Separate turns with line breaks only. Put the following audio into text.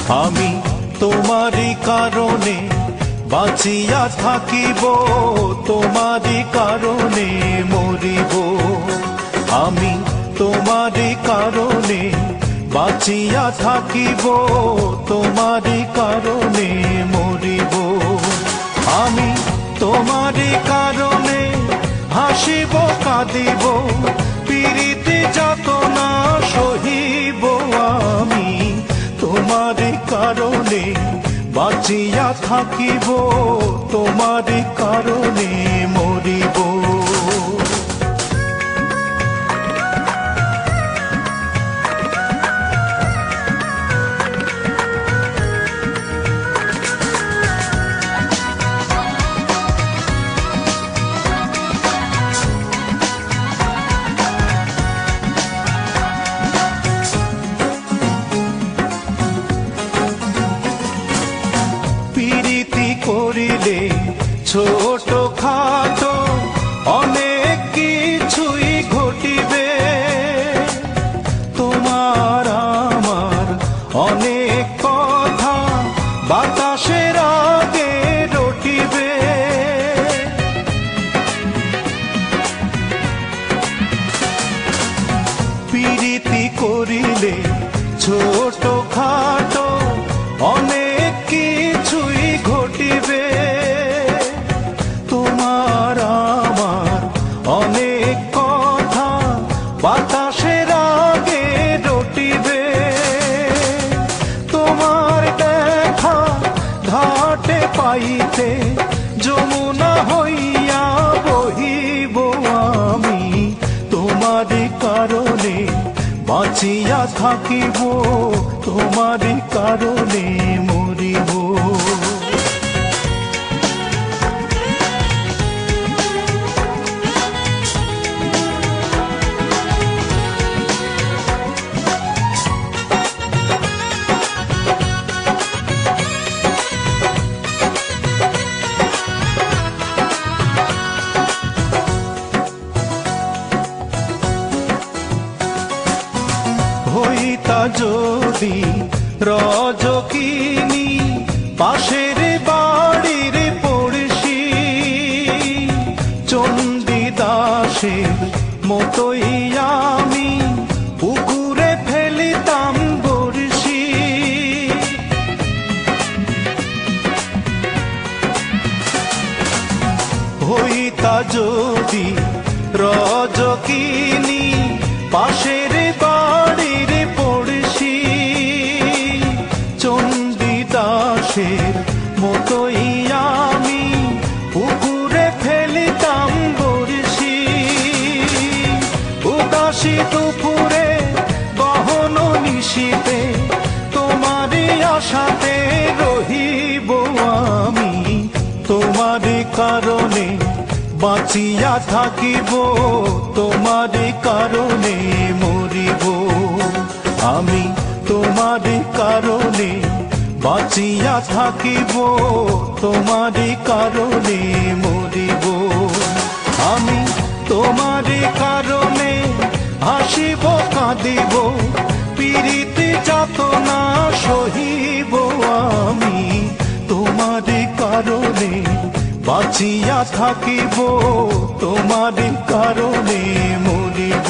আমি তোমারই কারণে বাঁচিয়া থাকিব, তোমারই কারণে মরিব। আমি তোমারই কারণে বাঁচিয়া থাকিব, তোমারই কারণে মরিব। আমি তোমারই কারণে হাসিব কাঁদিব, পীড়িতে যাতনা সহিব। আমি তোমারই কারণে বাঁচিয়া থাকিব, তোমারই কারণে মরিব। করিলে ছোট খাটো অনেক কিছুই ঘটিবে, তোমার আমার অনেক কথা বাতাসের আগে রটিবে। পীড়িতি করিলে ছোট খাটো অনেক কিছুই ঘটিবে, তোমার আমার অনেক কথা বাতাসের আগে রটিবে। তোমার দেখা ঘাটে পাইতে যমুনা হইয়া বহিব। আমি তোমারই কারণে বাঁচিয়া থাকিব, তোমারই কারণে মরিব। হইতা যদি রজকিনী পাশের বাড়ির পড়শি, চণ্ডীদাসের মতোই আমি পুকুরে ফেলিতাম বড়শি। হইতা যদি রজকিনী পাশের বাড়ির পড়শি, চণ্ডীদাসের মতোই আমি পুকুরে ফেলিতাম বড়শি। উদাসী দুপুরে গহন নিশীতে তোমারই আশাতে রহিব। আমি তোমারই কারণে বাঁচিয়া থাকিব, তোমারই কারণে মরিব। আমি তোমারই কারণে বাঁচিয়া থাকিব, তোমারই কারণে মরিব। আমি তোমারই কারণে হাসিব কাঁদিব, পীড়িতে যাতনা সহিব। আমি তোমারই কারণে বাঁচিয়া থাকিব, তোমারই কারণে মরিব।